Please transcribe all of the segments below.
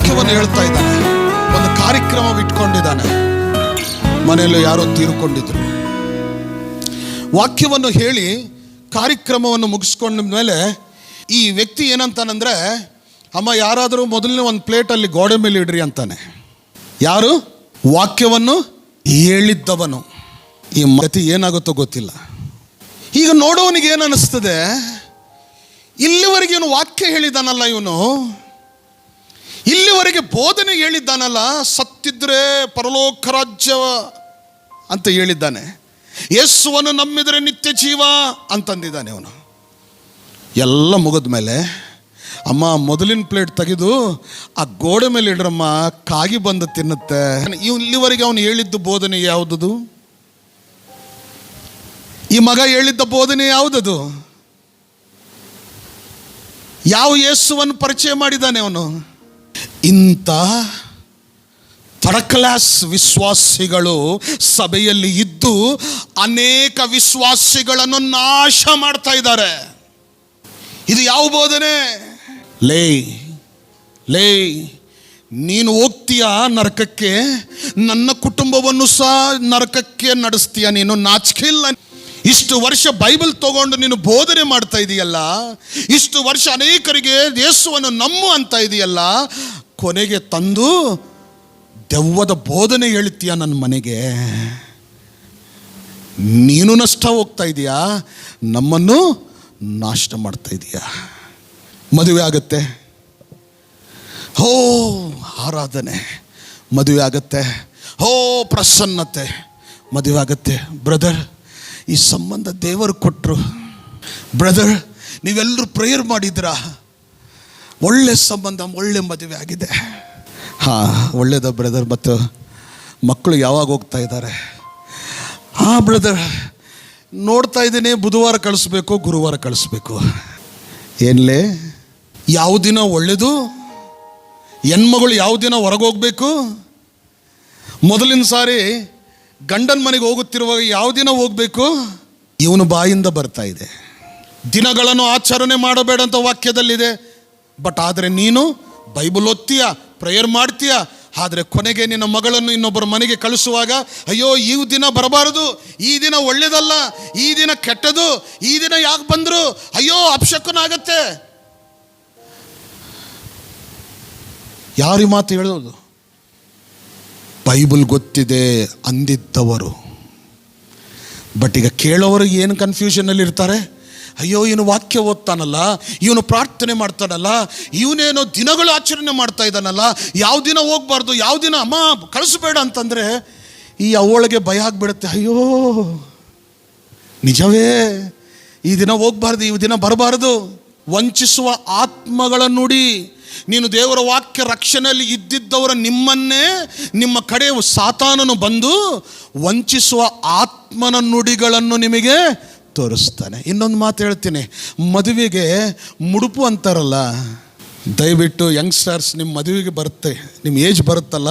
ವಾಕ್ಯವನ್ನು ಹೇಳ್ತಾ ಇದ್ದಾನೆ. ಒಂದು ಕಾರ್ಯಕ್ರಮ ಇಟ್ಕೊಂಡಿದ್ದಾನೆ. ಮನೆಯಲ್ಲಿ ಯಾರೋ ತೀರ್ಕೊಂಡಿದ್ರು. ವಾಕ್ಯವನ್ನು ಹೇಳಿ ಕಾರ್ಯಕ್ರಮವನ್ನು ಮುಗಿಸ್ಕೊಂಡ ಮೇಲೆ ಈ ವ್ಯಕ್ತಿ ಏನಂತಾನಂದ್ರೆ, ಅಮ್ಮ ಯಾರಾದರೂ ಮೊದಲನೇ ಒಂದು ಪ್ಲೇಟಲ್ಲಿ ಗೋಡೆ ಮೇಲೆ ಇಡ್ರಿ ಅಂತಾನೆ. ಯಾರು? ವಾಕ್ಯವನ್ನು ಹೇಳಿದ್ದವನು. ಈ ಗತಿ ಏನಾಗುತ್ತೋ ಗೊತ್ತಿಲ್ಲ. ಈಗ ನೋಡೋನಿಗೆ ಏನು ಅನ್ನಿಸ್ತದೆ, ಇಲ್ಲಿವರೆಗೆ ಇವನು ವಾಕ್ಯ ಹೇಳಿದ್ದಾನಲ್ಲ, ಇವನು ಇಲ್ಲಿವರೆಗೆ ಬೋಧನೆ ಹೇಳಿದ್ದಾನಲ್ಲ, ಸತ್ತಿದ್ರೆ ಪರಲೋಕ ರಾಜ್ಯ ಅಂತ ಹೇಳಿದ್ದಾನೆ, ಯೇಸುವನ್ನು ನಂಬಿದರೆ ನಿತ್ಯ ಜೀವ ಅಂತಂದಿದ್ದಾನೆ ಅವನು. ಎಲ್ಲ ಮುಗಿದ ಮೇಲೆ, ಅಮ್ಮ ಮೊದಲಿನ ಪ್ಲೇಟ್ ತೆಗೆದು ಆ ಗೋಡೆ ಮೇಲೆ ಇಡ್ರಮ್ಮ, ಕಾಗಿ ಬಂದು ತಿನ್ನುತ್ತೆ. ಇಲ್ಲಿವರೆಗೆ ಅವನು ಹೇಳಿದ್ದು ಬೋಧನೆ ಯಾವುದದು? ಈ ಮಗ ಹೇಳಿದ್ದ ಬೋಧನೆ ಯಾವುದದು? ಯಾವ ಯೇಸುವನ್ನು ಪರಿಚಯ ಮಾಡಿದ್ದಾನೆ ಅವನು? ಇಂಥ ಥರ್ಡ್ ಕ್ಲಾಸ್ ವಿಶ್ವಾಸಿಗಳು ಸಭೆಯಲ್ಲಿ ಇದ್ದು ಅನೇಕ ವಿಶ್ವಾಸಿಗಳನ್ನು ನಾಶ ಮಾಡ್ತಾ ಇದ್ದಾರೆ. ಇದು ಯಾವ ಬೋಧನೆ? ಲೇ ನೀನು ಹೋಗ್ತೀಯ ನರಕಕ್ಕೆ, ನನ್ನ ಕುಟುಂಬವನ್ನು ಸಹ ನರಕಕ್ಕೆ ನಡೆಸ್ತೀಯ. ನೀನು ನಾಚಿಕೆಯಿಲ್ಲ. ಇಷ್ಟು ವರ್ಷ ಬೈಬಲ್ ತಗೊಂಡು ನೀನು ಬೋಧನೆ ಮಾಡ್ತಾ ಇದೆಯಲ್ಲ, ಇಷ್ಟು ವರ್ಷ ಅನೇಕರಿಗೆ ಯೇಸುವನ್ನು ನಂಬು ಅಂತ ಇದೆಯಲ್ಲ, ಕೊನೆಗೆ ತಂದು ದೆವ್ವದ ಬೋಧನೆ ಹೇಳ್ತೀಯ ನನ್ನ ಮನೆಗೆ. ನೀನು ನಷ್ಟ ಹೋಗ್ತಾ ಇದೀಯಾ, ನಮ್ಮನ್ನು ನಾಶ ಮಾಡ್ತಾ ಇದೀಯಾ. ಮದುವೆ ಆಗುತ್ತೆ, ಹೋ ಆರಾಧನೆ, ಮದುವೆ ಆಗುತ್ತೆ, ಹೋ ಪ್ರಸನ್ನತೆ, ಮದುವೆ ಆಗುತ್ತೆ. ಬ್ರದರ್, ಈ ಸಂಬಂಧ ದೇವರು ಕೊಟ್ಟರು. ಬ್ರದರ್, ನೀವೆಲ್ಲರೂ ಪ್ರೇಯರ್ ಮಾಡಿದ್ರಾ, ಒಳ್ಳೆ ಸಂಬಂಧ, ಒಳ್ಳೆ ಮದುವೆ ಆಗಿದೆ. ಹಾಂ, ಒಳ್ಳೇದ ಬ್ರದರ್. ಮತ್ತು ಮಕ್ಕಳು ಯಾವಾಗ ಹೋಗ್ತಾ ಇದ್ದಾರೆ? ಹಾಂ ಬ್ರದರ್, ನೋಡ್ತಾ ಇದ್ದೀನಿ, ಬುಧವಾರ ಕಳಿಸ್ಬೇಕು, ಗುರುವಾರ ಕಳಿಸ್ಬೇಕು. ಏನ್ಲೇ, ಯಾವ ದಿನ ಒಳ್ಳೇದು? ಹೆಣ್ಮಗಳು ಯಾವ ದಿನ ಹೊರಗೋಗ್ಬೇಕು? ಮೊದಲಿನ ಸಾರಿ ಗಂಡನ ಮನೆಗೆ ಹೋಗುತ್ತಿರುವಾಗ ಯಾವ ದಿನ ಹೋಗ್ಬೇಕು? ಇವನು ಬಾಯಿಂದ ಬರ್ತಾ ಇದೆ. ದಿನಗಳನ್ನು ಆಚರಣೆ ಮಾಡಬೇಡ ಅಂತ ವಾಕ್ಯದಲ್ಲಿದೆ. ಬಟ್ ಆದರೆ ನೀನು ಬೈಬಲ್ ಓದ್ತೀಯ, ಪ್ರೇಯರ್ ಮಾಡ್ತೀಯ, ಆದರೆ ಕೊನೆಗೆ ನಿನ್ನ ಮಗಳನ್ನು ಇನ್ನೊಬ್ಬರ ಮನೆಗೆ ಕಳಿಸುವಾಗ, ಅಯ್ಯೋ ಈ ದಿನ ಬರಬಾರದು, ಈ ದಿನ ಒಳ್ಳೇದಲ್ಲ, ಈ ದಿನ ಕೆಟ್ಟದು, ಈ ದಿನ ಯಾಕೆ ಬಂದರು, ಅಯ್ಯೋ ಅಪಶಕುನ ಆಗತ್ತೆ. ಯಾರು ಈ ಮಾತು ಹೇಳೋದು? ಬೈಬಲ್ ಗೊತ್ತಿದೆ ಅಂದಿದ್ದವರು. ಬಟ್ ಈಗ ಕೇಳೋರಿಗೆ ಏನು ಕನ್ಫ್ಯೂಷನಲ್ಲಿ ಇರ್ತಾರೆ. ಅಯ್ಯೋ ಇವನು ವಾಕ್ಯ ಓದ್ತಾನಲ್ಲ, ಇವನು ಪ್ರಾರ್ಥನೆ ಮಾಡ್ತಾನಲ್ಲ, ಇವನೇನೋ ದಿನಗಳು ಆಚರಣೆ ಮಾಡ್ತಾ ಇದ್ದಾನಲ್ಲ, ಯಾವ ದಿನ ಹೋಗ್ಬಾರ್ದು, ಯಾವ ದಿನ ಅಮ್ಮ ಕಳಿಸ್ಬೇಡ ಅಂತಂದರೆ ಈ ಅವಳಿಗೆ ಭಯ ಆಗಿಬಿಡುತ್ತೆ. ಅಯ್ಯೋ ನಿಜವೇ, ಈ ದಿನ ಹೋಗ್ಬಾರ್ದು, ಈ ದಿನ ಬರಬಾರ್ದು. ವಂಚಿಸುವ ಆತ್ಮಗಳ ನುಡಿ. ನೀನು ದೇವರ ವಾಕ್ಯ ರಕ್ಷಣೆಯಲ್ಲಿ ಇದ್ದಿದ್ದವರ ನಿಮ್ಮನ್ನೇ ನಿಮ್ಮ ಕಡೆ ಸಾತಾನನು ಬಂದು ವಂಚಿಸುವ ಆತ್ಮನ ನುಡಿಗಳನ್ನು ನಿಮಗೆ ತೋರಿಸ್ತಾನೆ. ಇನ್ನೊಂದು ಮಾತು ಹೇಳ್ತೀನಿ, ಮದುವೆಗೆ ಮುಡುಪು ಅಂತಾರಲ್ಲ, ದಯವಿಟ್ಟು ಯಂಗ್ಸ್ಟರ್ಸ್, ನಿಮ್ಮ ಮದುವೆಗೆ ಬರುತ್ತೆ, ನಿಮ್ಮ ಏಜ್ ಬರುತ್ತಲ್ಲ,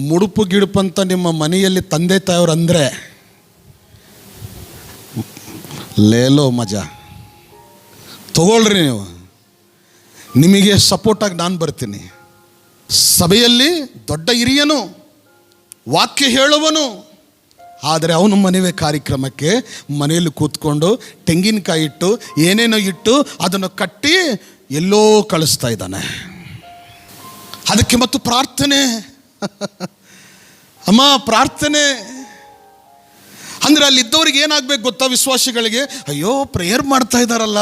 ಮುಡುಪು ಗಿಡುಪು ಅಂತ ನಿಮ್ಮ ಮನೆಯಲ್ಲಿ ತಂದೆ ತಾಯವ್ರು ಅಂದರೆ ಲೇಲೋ ಮಜಾ ತಗೊಳ್ರಿ ನೀವು. ನಿಮಗೆ ಸಪೋರ್ಟಾಗಿ ನಾನು ಬರ್ತೀನಿ. ಸಭೆಯಲ್ಲಿ ದೊಡ್ಡ ಹಿರಿಯನು, ವಾಕ್ಯ ಹೇಳುವನು, ಆದರೆ ಅವನು ಮದುವೆ ಕಾರ್ಯಕ್ರಮಕ್ಕೆ ಮನೆಯಲ್ಲಿ ಕೂತ್ಕೊಂಡು ತೆಂಗಿನಕಾಯಿ ಇಟ್ಟು ಏನೇನೋ ಇಟ್ಟು ಅದನ್ನು ಕಟ್ಟಿ ಎಲ್ಲೋ ಕಳಿಸ್ತಾ ಇದ್ದಾನೆ. ಅದಕ್ಕೆ ಮತ್ತು ಪ್ರಾರ್ಥನೆ, ಅಮ್ಮ ಪ್ರಾರ್ಥನೆ ಅಂದರೆ ಅಲ್ಲಿದ್ದವ್ರಿಗೆ ಏನಾಗಬೇಕು ಗೊತ್ತಾ? ವಿಶ್ವಾಸಿಗಳಿಗೆ, ಅಯ್ಯೋ ಪ್ರೇಯರ್ ಮಾಡ್ತಾ ಇದ್ದಾರಲ್ಲ,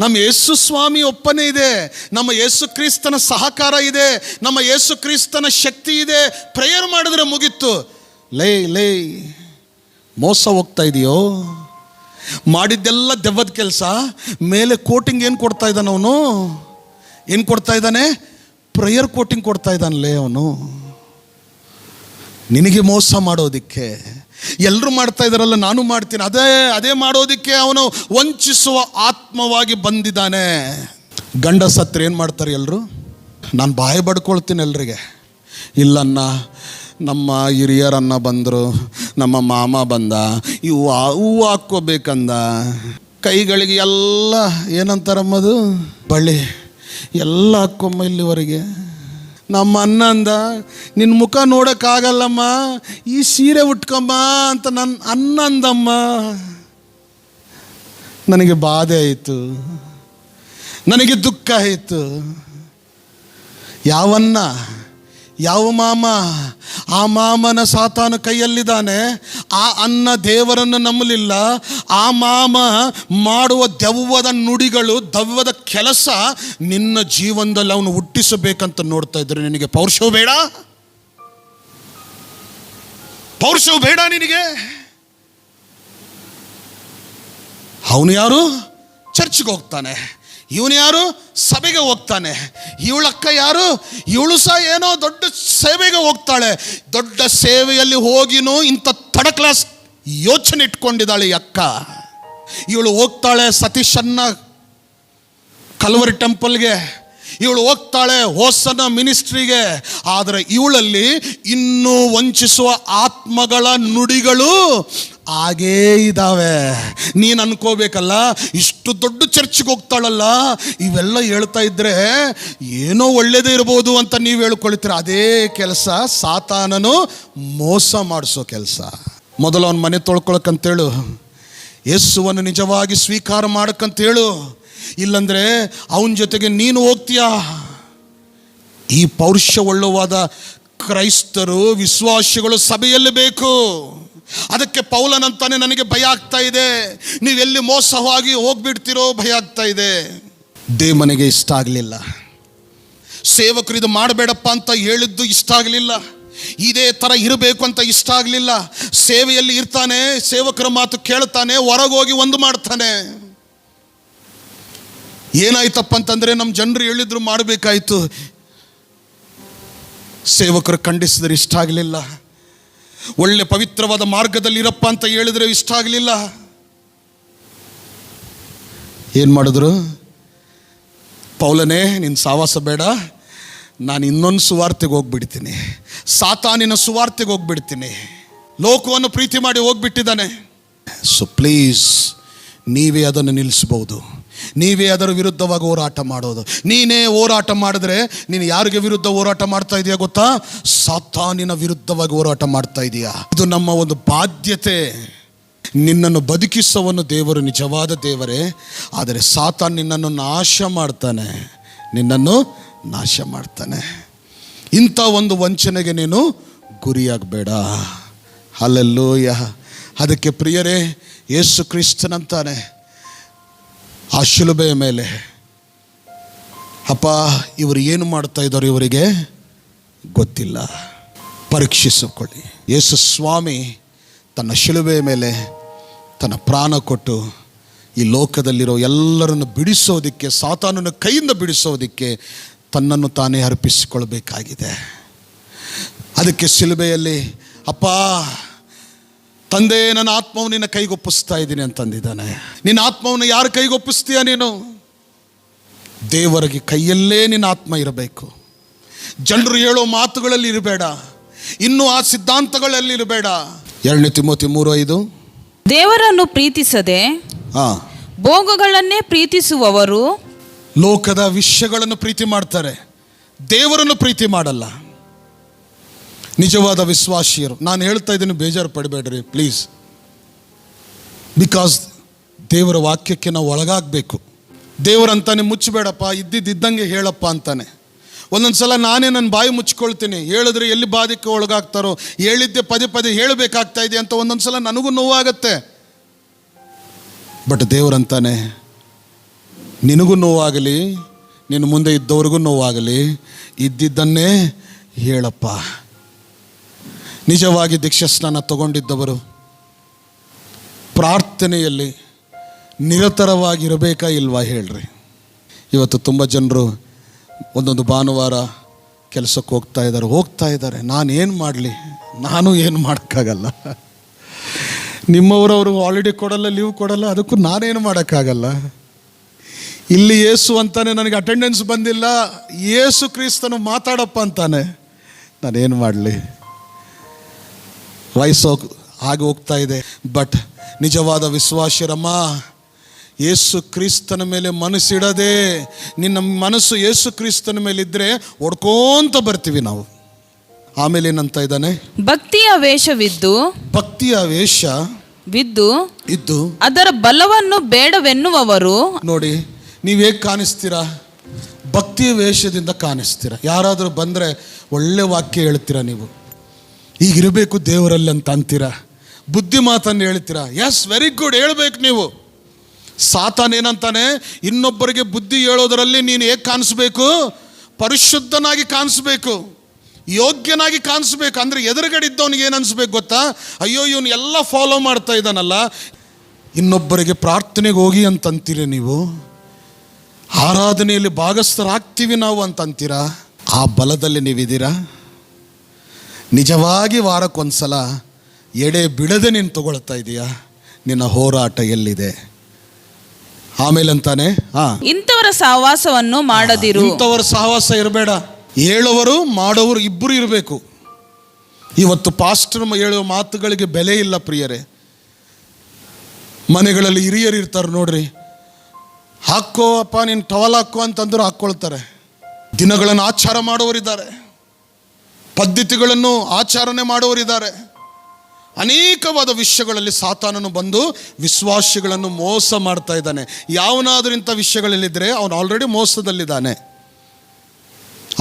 ನಮ್ಮ ಯೇಸು ಸ್ವಾಮಿ ಒಪ್ಪನೆ ಇದೆ, ನಮ್ಮ ಯೇಸು ಕ್ರಿಸ್ತನ ಸಹಕಾರ ಇದೆ, ನಮ್ಮ ಯೇಸು ಕ್ರಿಸ್ತನ ಶಕ್ತಿ ಇದೆ, ಪ್ರೇಯರ್ ಮಾಡಿದ್ರೆ ಮುಗೀತು. ಲೇ ಮೋಸ ಹೋಗ್ತಾ ಇದೆಯೋ? ಮಾಡಿದ್ದೆಲ್ಲ ದೆವ್ವದ ಕೆಲಸ. ಮೇಲೆ ಕೋಟಿಂಗ್ ಏನು ಕೊಡ್ತಾ ಇದ್ದಾನೆ ಅವನು? ಏನು ಕೊಡ್ತಾ ಇದ್ದಾನೆ? ಪ್ರೇಯರ್ ಕೋಟಿಂಗ್ ಕೊಡ್ತಾ ಇದ್ದಾನಲೇ ಅವನು, ನಿನಗೆ ಮೋಸ ಮಾಡೋದಿಕ್ಕೆ. ಎಲ್ಲರೂ ಮಾಡ್ತಾ ಇದ್ದಾರಲ್ಲ, ನಾನು ಮಾಡ್ತೀನಿ, ಅದೇ ಮಾಡೋದಿಕ್ಕೆ ಅವನು ವಂಚಿಸುವ ಆತ್ಮವಾಗಿ ಬಂದಿದ್ದಾನೆ. ಗಂಡ ಸತ್ರ ಏನು ಮಾಡ್ತಾರೆ ಎಲ್ಲರೂ? ನಾನು ಬಾಯಿ ಬಡ್ಕೊಳ್ತೀನಿ ಎಲ್ರಿಗೆ, ಇಲ್ಲನ್ನ ನಮ್ಮ ಹಿರಿಯರನ್ನ ಬಂದರು, ನಮ್ಮ ಮಾಮ ಬಂದ, ಹೂವು ಹಾಕ್ಕೋಬೇಕಂದ, ಕೈಗಳಿಗೆ ಎಲ್ಲ ಏನಂತಾರಮ್ಮದು ಬಳ್ಳಿ, ಎಲ್ಲ ಹಾಕ್ಕೊಂಬ ಇಲ್ಲಿವರೆಗೆ. ನಮ್ಮ ಅಣ್ಣ ಅಂದ, ನಿನ್ನ ಮುಖ ನೋಡೋಕ್ಕಾಗಲ್ಲಮ್ಮ, ಈ ಸೀರೆ ಉಟ್ಕೊಂಬ ಅಂತ ನನ್ನ ಅಣ್ಣ ಅಂದಮ್ಮ. ನನಗೆ ಬಾಧೆ ಆಯಿತು, ನನಗೆ ದುಃಖ ಆಯಿತು. ಯಾವನ್ನ, ಯಾವ ಮಾಮ? ಆ ಮಾಮನ ಸಾತಾನು ಕೈಯಲ್ಲಿದ್ದಾನೆ. ಆ ಅನ್ನ ದೇವರನ್ನು ನಂಬಲಿಲ್ಲ. ಆ ಮಾಮ ಮಾಡುವ ದೆವ್ವದ ನುಡಿಗಳು, ದೆವ್ವದ ಕೆಲಸ ನಿನ್ನ ಜೀವನದಲ್ಲಿ ಅವನು ಹುಟ್ಟಿಸಬೇಕಂತ ನೋಡ್ತಾ ಇದ್ರೆ ನಿನಗೆ ಪೌರುಷವು ಬೇಡ? ಪೌರುಷವು ಬೇಡ ನಿನಗೆ? ಅವನು ಯಾರು? ಚರ್ಚ್ಗೆ ಹೋಗ್ತಾನೆ. ಇವನು ಯಾರು? ಸಭೆಗೆ ಹೋಗ್ತಾನೆ. ಇವಳಕ್ಕ ಯಾರು? ಇವಳು ಸಹ ಏನೋ ದೊಡ್ಡ ಸೇವೆಗೆ ಹೋಗ್ತಾಳೆ. ದೊಡ್ಡ ಸೇವೆಯಲ್ಲಿ ಹೋಗಿನೂ ಇಂಥ ಥರ್ಡ್ ಕ್ಲಾಸ್ ಯೋಚನೆ ಇಟ್ಕೊಂಡಿದ್ದಾಳೆ ಈ ಅಕ್ಕ. ಇವಳು ಹೋಗ್ತಾಳೆ ಸತೀಶನ್ನ ಕಲ್ವರಿ ಟೆಂಪಲ್ಗೆ, ಇವಳು ಹೋಗ್ತಾಳೆ ಹೋಸನ ಮಿನಿಸ್ಟ್ರಿಗೆ. ಆದರೆ ಇವಳಲ್ಲಿ ಇನ್ನೂ ವಂಚಿಸುವ ಆತ್ಮಗಳ ನುಡಿಗಳು ಹಾಗೇ ಇದ್ದಾವೆ. ನೀನು ಅನ್ಕೋಬೇಕಲ್ಲ, ಇಷ್ಟು ದೊಡ್ಡ ಚರ್ಚ್ಗೆ ಹೋಗ್ತಾಳಲ್ಲ, ಇವೆಲ್ಲ ಹೇಳ್ತಾ ಇದ್ರೆ ಏನೋ ಒಳ್ಳೇದೇ ಇರ್ಬೋದು ಅಂತ ನೀವು ಹೇಳ್ಕೊಳ್ತೀರ. ಅದೇ ಕೆಲಸ ಸಾತಾನನು ಮೋಸ ಮಾಡಿಸೋ ಕೆಲಸ. ಮೊದಲು ಅವನ ಮನೆ ತೊಳ್ಕೊಳಕ್ಕಂತೇಳು, ಯೇಸುವನ್ನು ನಿಜವಾಗಿ ಸ್ವೀಕಾರ ಮಾಡಕ್ಕಂತೇಳು. ಇಲ್ಲಂದ್ರೆ ಅವನ ಜೊತೆಗೆ ನೀನು ಹೋಗ್ತೀಯಾ. ಈ ಪೌರುಷವುಳ್ಳವಾದ ಕ್ರೈಸ್ತರು, ವಿಶ್ವಾಸಿಗಳು ಸಭೆಯಲ್ಲಿ ಬೇಕು. ಅದಕ್ಕೆ ಪೌಲನಂತಾನೆ, ನನಗೆ ಭಯ ಆಗ್ತಾ ಇದೆ, ನೀವೆಲ್ಲಿ ಮೋಸವಾಗಿ ಹೋಗ್ಬಿಡ್ತಿರೋ ಭಯ ಆಗ್ತಾ ಇದೆ. ದೇವನಿಗೆ ಇಷ್ಟ ಆಗಲಿಲ್ಲ. ಸೇವಕರು ಇದು ಮಾಡಬೇಡಪ್ಪ ಅಂತ ಹೇಳಿದ್ದು ಇಷ್ಟ ಆಗಲಿಲ್ಲ. ಇದೇ ಥರ ಇರಬೇಕು ಅಂತ ಇಷ್ಟ ಆಗಲಿಲ್ಲ. ಸೇವೆಯಲ್ಲಿ ಇರ್ತಾನೆ, ಸೇವಕರ ಮಾತು ಕೇಳ್ತಾನೆ, ಹೊರಗೋಗಿ ಒಂದು ಮಾಡ್ತಾನೆ. ಏನಾಯ್ತಪ್ಪ ಅಂತಂದರೆ, ನಮ್ಮ ಜನರು ಹೇಳಿದ್ರು ಮಾಡಬೇಕಾಯ್ತು. ಸೇವಕರು ಖಂಡಿಸಿದ್ರೆ ಇಷ್ಟ ಆಗಲಿಲ್ಲ. ಒಳ್ಳೆ ಪವಿತ್ರವಾದ ಮಾರ್ಗದಲ್ಲಿ ಇರಪ್ಪ ಅಂತ ಹೇಳಿದ್ರೆ ಇಷ್ಟ ಆಗಲಿಲ್ಲ. ಏನು ಮಾಡಿದ್ರು? ಪೌಲನೇ, ನಿನ್ನ ಸಾವಾಸ ಬೇಡ, ನಾನು ಇನ್ನೊಂದು ಸುವಾರ್ತೆಗೆ ಹೋಗ್ಬಿಡ್ತೀನಿ, ಸಾತಾನಿನ ಸುವಾರ್ತೆಗೆ ಹೋಗ್ಬಿಡ್ತೀನಿ. ಲೋಕವನ್ನು ಪ್ರೀತಿ ಮಾಡಿ ಹೋಗ್ಬಿಟ್ಟಿದ್ದಾನೆ. ಸೊ ಪ್ಲೀಸ್, ನೀವೇ ಅದನ್ನು ನಿಲ್ಲಿಸ್ಬೋದು. ನೀವೇ ಅದರ ವಿರುದ್ಧವಾಗಿ ಹೋರಾಟ ಮಾಡೋದು. ನೀನೇ ಹೋರಾಟ ಮಾಡಿದ್ರೆ ನೀನು ಯಾರಿಗೆ ವಿರುದ್ಧ ಹೋರಾಟ ಮಾಡ್ತಾ ಇದೆಯಾ ಗೊತ್ತಾ? ಸಾತಾನಿನ ವಿರುದ್ಧವಾಗಿ ಹೋರಾಟ ಮಾಡ್ತಾ ಇದೆಯಾ. ಇದು ನಮ್ಮ ಒಂದು ಬಾಧ್ಯತೆ. ನಿನ್ನನ್ನು ಬದುಕಿಸುವವನು ದೇವರು, ನಿಜವಾದ ದೇವರೇ. ಆದರೆ ಸಾತಾನ್ ನಿನ್ನನ್ನು ನಾಶ ಮಾಡ್ತಾನೆ, ನಿನ್ನನ್ನು ನಾಶ ಮಾಡ್ತಾನೆ. ಇಂಥ ಒಂದು ವಂಚನೆಗೆ ನೀನು ಗುರಿಯಾಗಬೇಡ. ಹಲ್ಲೆಲೂಯ. ಅದಕ್ಕೆ ಪ್ರಿಯರೇ, ಯೇಸು ಕ್ರಿಸ್ತನಂತಾನೆ ಆ ಶಿಲುಬೆಯ ಮೇಲೆ, ಅಪ್ಪ ಇವರು ಏನು ಮಾಡ್ತಾ ಇದ್ದಾರೆ ಇವರಿಗೆ ಗೊತ್ತಿಲ್ಲ, ಪರೀಕ್ಷಿಸಿಕೊಳ್ಳಿ. ಯೇಸು ಸ್ವಾಮಿ ತನ್ನ ಶಿಲುಬೆಯ ಮೇಲೆ ತನ್ನ ಪ್ರಾಣ ಕೊಟ್ಟು ಈ ಲೋಕದಲ್ಲಿರೋ ಎಲ್ಲರನ್ನು ಬಿಡಿಸೋದಕ್ಕೆ, ಸಾತಾನನ ಕೈಯಿಂದ ಬಿಡಿಸೋದಕ್ಕೆ ತನ್ನನ್ನು ತಾನೇ ಅರ್ಪಿಸಿಕೊಳ್ಬೇಕಾಗಿದೆ. ಅದಕ್ಕೆ ಶಿಲುಬೆಯಲ್ಲಿ, ಅಪ್ಪ ತಂದೆ, ನನ್ನ ಆತ್ಮವನ್ನು ನಿನ್ನ ಕೈಗೊಪ್ಪಿಸ್ತಾ ಇದ್ದೀನಿ ಅಂತಂದಿದ್ದಾನೆ. ನಿನ್ನ ಆತ್ಮವನ್ನು ಯಾರ ಕೈಗೊಪ್ಪಿಸ್ತೀಯ ನೀನು? ದೇವರಿಗೆ ಕೈಯಲ್ಲೇ ನಿನ್ನ ಆತ್ಮ ಇರಬೇಕು. ಜನರು ಹೇಳೋ ಮಾತುಗಳಲ್ಲಿ ಇರಬೇಡ, ಇನ್ನೂ ಆ ಸಿದ್ಧಾಂತಗಳಲ್ಲಿ ಇರಬೇಡ. 2 ತಿಮೋಥಿ 3:5. ದೇವರನ್ನು ಪ್ರೀತಿಸದೆ ಭೋಗಗಳನ್ನೇ ಪ್ರೀತಿಸುವವರು ಲೋಕದ ವಿಷಯಗಳನ್ನು ಪ್ರೀತಿ ಮಾಡ್ತಾರೆ, ದೇವರನ್ನು ಪ್ರೀತಿ ಮಾಡಲ್ಲ. ನಿಜವಾದ ವಿಶ್ವಾಸಿಯರು, ನಾನು ಹೇಳ್ತಾ ಇದ್ದೀನಿ, ಬೇಜಾರು ಪಡಬೇಡ್ರಿ ಪ್ಲೀಸ್. ಬಿಕಾಸ್ ದೇವರ ವಾಕ್ಯಕ್ಕೆ ನಾವು ಒಳಗಾಗಬೇಕು. ದೇವರಂತಾನೆ ಮುಚ್ಚಬೇಡಪ್ಪ, ಇದ್ದಂಗೆ ಹೇಳಪ್ಪ ಅಂತಾನೆ. ಒಂದೊಂದು ಸಲ ನಾನೇ ನನ್ನ ಬಾಯಿ ಮುಚ್ಕೊಳ್ತೀನಿ, ಹೇಳಿದ್ರೆ ಎಲ್ಲಿ ಬಾಧಕ್ಕೆ ಒಳಗಾಗ್ತಾರೋ, ಹೇಳಿದ್ದೆ ಪದೇ ಪದೇ ಹೇಳಬೇಕಾಗ್ತಾ ಇದೆ ಅಂತ ಒಂದೊಂದು ಸಲ ನನಗೂ ನೋವಾಗತ್ತೆ. ಬಟ್ ದೇವರಂತಾನೆ, ನಿನಗೂ ನೋವಾಗಲಿ, ನಿನ್ನ ಮುಂದೆ ಇದ್ದವ್ರಿಗೂ ನೋವಾಗಲಿ, ಇದ್ದಿದ್ದನ್ನೇ ಹೇಳಪ್ಪ. ನಿಜವಾಗಿ ದೀಕ್ಷಾಸ್ನಾನ ತಗೊಂಡಿದ್ದವರು ಪ್ರಾರ್ಥನೆಯಲ್ಲಿ ನಿರತರವಾಗಿರಬೇಕಾ ಇಲ್ವಾ ಹೇಳ್ರಿ? ಇವತ್ತು ತುಂಬ ಜನರು ಒಂದೊಂದು ಭಾನುವಾರ ಕೆಲಸಕ್ಕೆ ಹೋಗ್ತಾ ಇದ್ದಾರೆ. ನಾನೇನು ಮಾಡಲಿ? ನಾನು ಏನು ಮಾಡೋಕ್ಕಾಗಲ್ಲ. ನಿಮ್ಮವರವರು ಹಾಲಿಡೇ ಕೊಡಲ್ಲ, ಲೀವ್ ಕೊಡಲ್ಲ, ಅದಕ್ಕೂ ನಾನೇನು ಮಾಡೋಕ್ಕಾಗಲ್ಲ. ಇಲ್ಲಿ ಯೇಸು ಅಂತಾನೆ, ನನಗೆ ಅಟೆಂಡೆನ್ಸ್ ಬಂದಿಲ್ಲ, ಯೇಸು ಕ್ರಿಸ್ತನು ಮಾತಾಡಪ್ಪ ಅಂತಾನೆ, ನಾನೇನು ಮಾಡಲಿ? ವಯಸ್ಸು ಹಾಗೆ ಹೋಗ್ತಾ ಇದೆ. ಬಟ್ ನಿಜವಾದ ವಿಶ್ವಾಸರಮ್ಮ, ಯೇಸು ಕ್ರಿಸ್ತನ ಮೇಲೆ ಮನಸ್ಸಿಡದೆ, ನಿನ್ನ ಮನಸ್ಸು ಯೇಸು ಕ್ರಿಸ್ತನ ಮೇಲೆ ಇದ್ದರೆ ಹೊಡ್ಕೋಂತ ಬರ್ತೀವಿ ನಾವು. ಆಮೇಲೆ ಏನಂತ ಇದ್ದಾನೆ? ಭಕ್ತಿಯ ವೇಷವಿದ್ದು, ಭಕ್ತಿಯ ವೇಷ ಇದ್ದು ಅದರ ಬಲವನ್ನು ಬೇಡವೆನ್ನುವವರು. ನೋಡಿ, ನೀವು ಹೇಗೆ ಕಾಣಿಸ್ತೀರಾ? ಭಕ್ತಿಯ ವೇಷದಿಂದ ಕಾಣಿಸ್ತೀರಾ. ಯಾರಾದರೂ ಬಂದರೆ ಒಳ್ಳೆ ವಾಕ್ಯ ಹೇಳ್ತೀರಾ, ನೀವು ಈಗಿರಬೇಕು ದೇವರಲ್ಲಿ ಅಂತ ಅಂತೀರಾ, ಬುದ್ಧಿ ಮಾತನ್ನು ಹೇಳ್ತೀರಾ. ಎಸ್, ವೆರಿ ಗುಡ್, ಹೇಳ್ಬೇಕು ನೀವು. ಸಾತಾನ್ ಏನಂತಾನೆ? ಇನ್ನೊಬ್ಬರಿಗೆ ಬುದ್ಧಿ ಹೇಳೋದರಲ್ಲಿ ನೀನು ಹೇಗೆ ಕಾಣಿಸ್ಬೇಕು? ಪರಿಶುದ್ಧನಾಗಿ ಕಾಣಿಸ್ಬೇಕು, ಯೋಗ್ಯನಾಗಿ ಕಾಣಿಸ್ಬೇಕು. ಅಂದರೆ ಎದುರುಗಡೆ ಇದ್ದವನಿಗೆ ಏನು ಅನಿಸ್ಬೇಕು ಗೊತ್ತಾ? ಅಯ್ಯೋ, ಇವನು ಎಲ್ಲ ಫಾಲೋ ಮಾಡ್ತಾ ಇದ್ದಾನಲ್ಲ. ಇನ್ನೊಬ್ಬರಿಗೆ ಪ್ರಾರ್ಥನೆಗೆ ಹೋಗಿ ಅಂತಂತೀರಿ ನೀವು, ಆರಾಧನೆಯಲ್ಲಿ ಭಾಗಸ್ಥರಾಗ್ತೀವಿ ನಾವು ಅಂತಂತೀರಾ. ಆ ಬಲದಲ್ಲಿ ನೀವಿದ್ದೀರಾ? ನಿಜವಾಗಿ ವಾರಕ್ಕೊಂದ್ಸಲ ಎಡೆ ಬಿಡದೆ ನೀನು ತಗೊಳ್ತಾ ಇದೀಯಾ? ನಿನ್ನ ಹೋರಾಟ ಎಲ್ಲಿದೆ? ಆಮೇಲೆ ಅಂತಾನೆ, ಇಂಥವರ ಸಹವಾಸವನ್ನು ಮಾಡದಿರು. ಇಂಥವರ ಸಹವಾಸ ಇರಬೇಡ. ಹೇಳೋವರು ಮಾಡೋರು ಇಬ್ಬರು ಇರಬೇಕು. ಇವತ್ತು ಪಾಸ್ಟರ್ ಹೇಳುವ ಮಾತುಗಳಿಗೆ ಬೆಲೆ ಇಲ್ಲ ಪ್ರಿಯರೇ. ಮನೆಗಳಲ್ಲಿ ಹಿರಿಯರು ಇರ್ತಾರೆ ನೋಡ್ರಿ, ಹಾಕೋ ಅಪ್ಪ ನೀನು ಟವಲ್ ಹಾಕೋ ಅಂತಂದ್ರು ಹಾಕ್ಕೊಳ್ತಾರೆ. ದಿನಗಳನ್ನು ಆಚಾರ ಮಾಡೋರಿದ್ದಾರೆ, ಪದ್ಧತಿಗಳನ್ನು ಆಚರಣೆ ಮಾಡೋರಿದ್ದಾರೆ. ಅನೇಕವಾದ ವಿಷಯಗಳಲ್ಲಿ ಸಾತಾನನು ಬಂದು ವಿಶ್ವಾಸಿಗಳನ್ನು ಮೋಸ ಮಾಡ್ತಾ ಇದ್ದಾನೆ. ಯಾವನಾದ್ರೂ ಇಂಥ ವಿಷಯಗಳಲ್ಲಿದ್ದರೆ ಅವನು ಆಲ್ರೆಡಿ ಮೋಸದಲ್ಲಿದ್ದಾನೆ.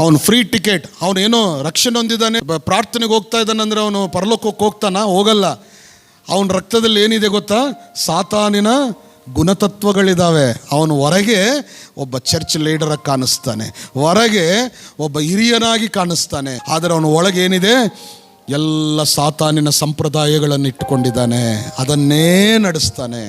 ಅವನು ಫ್ರೀ ಟಿಕೆಟ್, ಅವನೇನೋ ರಕ್ಷಣೆ ಹೊಂದಿದ್ದಾನೆ, ಪ್ರಾರ್ಥನೆಗೆ ಹೋಗ್ತಾ ಇದ್ದಾನೆ ಅಂದರೆ ಅವನು ಪರಲೋಕಕ್ಕೆ ಹೋಗ್ತಾನ? ಹೋಗಲ್ಲ. ಅವನ ರಕ್ತದಲ್ಲಿ ಏನಿದೆ ಗೊತ್ತಾ? ಸಾತಾನಿನ ಗುಣತತ್ವಗಳಿದ್ದಾವೆ. ಅವನು ಹೊರಗೆ ಒಬ್ಬ ಚರ್ಚ್ ಲೀಡರಾಗಿ ಕಾಣಿಸ್ತಾನೆ, ಹೊರಗೆ ಒಬ್ಬ ಹಿರಿಯನಾಗಿ ಕಾಣಿಸ್ತಾನೆ, ಆದರೆ ಅವನು ಒಳಗೆ ಏನಿದೆ? ಎಲ್ಲ ಸಾತಾನಿನ ಸಂಪ್ರದಾಯಗಳನ್ನು ಇಟ್ಟುಕೊಂಡಿದ್ದಾನೆ. ಅದನ್ನೇ ನಡೆಸ್ತಾನೆ.